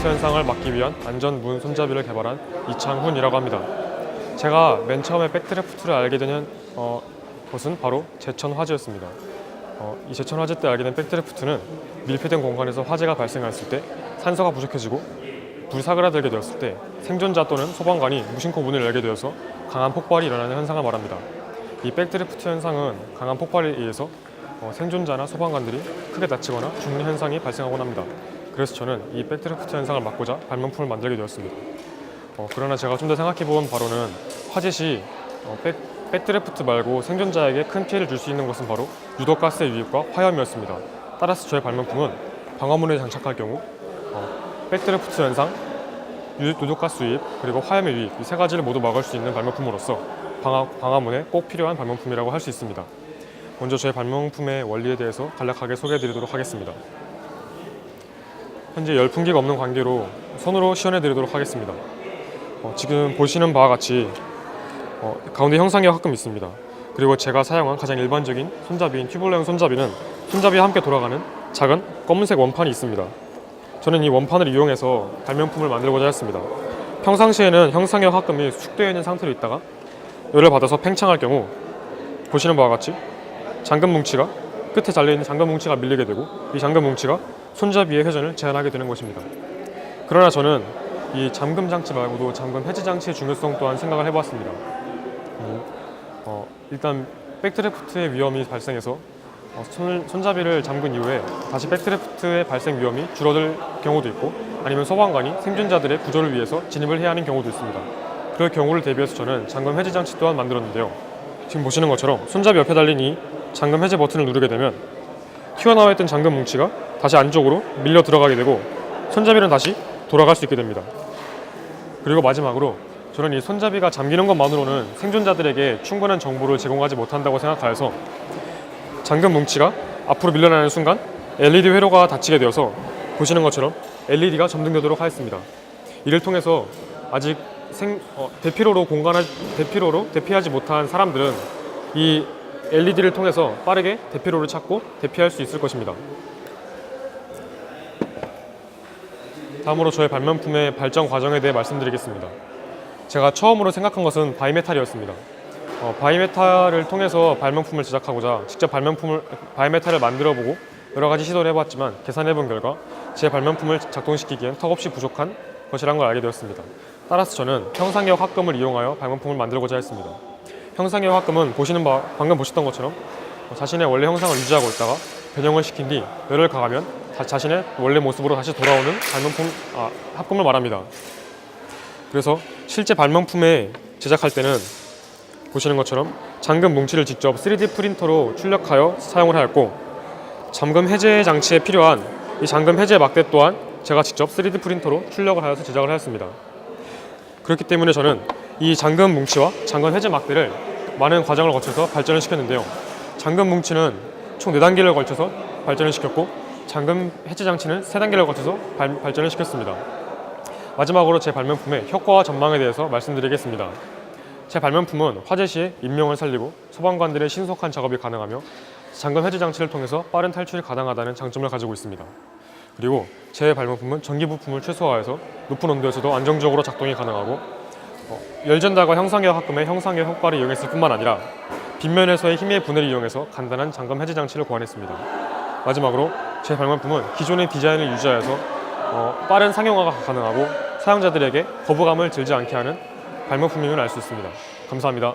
현상을 막기 위한 안전 문 손잡이를 개발한 이창훈이라고 합니다. 제가 맨 처음에 백드래프트를 알게 된 것은 바로 제천 화재였습니다. 이 제천 화재 때 알게 된 백드래프트는 밀폐된 공간에서 화재가 발생했을 때 산소가 부족해지고 불이 사그라들게 되었을 때 생존자 또는 소방관이 무심코 문을 열게 되어서 강한 폭발이 일어나는 현상을 말합니다. 이 백드래프트 현상은 강한 폭발에 의해서 생존자나 소방관들이 크게 다치거나 죽는 현상이 발생하곤 합니다. 그래서 저는 이 백드래프트 현상을 막고자 발명품을 만들게 되었습니다. 그러나 제가 좀 더 생각해본 바로는 화재 시 백드래프트 말고 생존자에게 큰 피해를 줄 수 있는 것은 바로 유독가스의 유입과 화염이었습니다. 따라서 저의 발명품은 방화문에 장착할 경우 백드래프트 현상, 유독가스 유입, 그리고 화염의 유입 이 세 가지를 모두 막을 수 있는 발명품으로서 방화문에 꼭 필요한 발명품이라고 할 수 있습니다. 먼저 저의 발명품의 원리에 대해서 간략하게 소개해드리도록 하겠습니다. 현재 열풍기가 없는 관계로 손으로 시연해드리도록 하겠습니다. 지금 보시는 바와 같이 가운데 형상의 화금이 있습니다. 그리고 제가 사용한 가장 일반적인 손잡이인 튜블러형 손잡이는 손잡이와 함께 돌아가는 작은 검은색 원판이 있습니다. 저는 이 원판을 이용해서 발명품을 만들고자 했습니다. 평상시에는 형상의 화금이 축되어 있는 상태로 있다가 열을 받아서 팽창할 경우 보시는 바와 같이 잠금 뭉치가 끝에 잘려있는 잠금 뭉치가 밀리게 되고 이 잠금 뭉치가 손잡이의 회전을 제한하게 되는 것입니다. 그러나 저는 이 잠금 장치 말고도 잠금 해제 장치의 중요성 또한 생각을 해보았습니다. 일단 백드래프트의 위험이 발생해서 손잡이를 잠근 이후에 다시 백드래프트의 발생 위험이 줄어들 경우도 있고 아니면 소방관이 생존자들의 구조를 위해서 진입을 해야 하는 경우도 있습니다. 그럴 경우를 대비해서 저는 잠금 해제 장치 또한 만들었는데요. 지금 보시는 것처럼 손잡이 옆에 달린 이 잠금 해제 버튼을 누르게 되면 튀어나와 있던 잠금 뭉치가 다시 안쪽으로 밀려 들어가게 되고 손잡이는 다시 돌아갈 수 있게 됩니다. 그리고 마지막으로 저는 이 손잡이가 잠기는 것만으로는 생존자들에게 충분한 정보를 제공하지 못한다고 생각하여서 잠금 뭉치가 앞으로 밀려나는 순간 LED 회로가 닫히게 되어서 보시는 것처럼 LED가 점등되도록 하였습니다. 이를 통해서 아직 대피로로 대피하지 못한 사람들은 이 LED를 통해서 빠르게 대피로를 찾고 대피할 수 있을 것입니다. 다음으로 저의 발명품의 발전 과정에 대해 말씀드리겠습니다. 제가 처음으로 생각한 것은 바이메탈이었습니다. 바이메탈을 통해서 발명품을 제작하고자 직접 바이메탈을 만들어보고 여러 가지 시도를 해봤지만 계산해본 결과 제 발명품을 작동시키기엔 턱없이 부족한 것이란 걸 알게 되었습니다. 따라서 저는 형상의 화금을 이용하여 발명품을 만들고자 했습니다. 형상의 화금은 방금 보셨던 것처럼 자신의 원래 형상을 유지하고 있다가 변형을 시킨 뒤 열을 가하면 자신의 원래 모습으로 다시 돌아오는 합금을 말합니다. 그래서 실제 발명품에 제작할 때는 보시는 것처럼 잠금 뭉치를 직접 3D 프린터로 출력하여 사용을 하였고 잠금 해제 장치에 필요한 이 잠금 해제 막대 또한 제가 직접 3D 프린터로 출력을 하여서 제작을 하였습니다. 그렇기 때문에 저는 이 잠금 뭉치와 잠금 해제 막대를 많은 과정을 거쳐서 발전을 시켰는데요. 잠금 뭉치는 총 4단계를 걸쳐서 발전을 시켰고 잠금 해제 장치는 3단계를 거쳐서 발전을 시켰습니다. 마지막으로 제 발명품의 효과와 전망에 대해서 말씀드리겠습니다. 제 발명품은 화재 시에 인명을 살리고 소방관들의 신속한 작업이 가능하며 잠금 해제 장치를 통해서 빠른 탈출이 가능하다는 장점을 가지고 있습니다. 그리고 제 발명품은 전기 부품을 최소화해서 높은 온도에서도 안정적으로 작동이 가능하고 열전달과 형상의 화금의 형상의 효과를 이용했을 뿐만 아니라 빗면에서의 힘의 분해를 이용해서 간단한 잠금 해제 장치를 고안했습니다. 마지막으로 제 발명품은 기존의 디자인을 유지하여서 빠른 상용화가 가능하고 사용자들에게 거부감을 들지 않게 하는 발명품임을 알 수 있습니다. 감사합니다.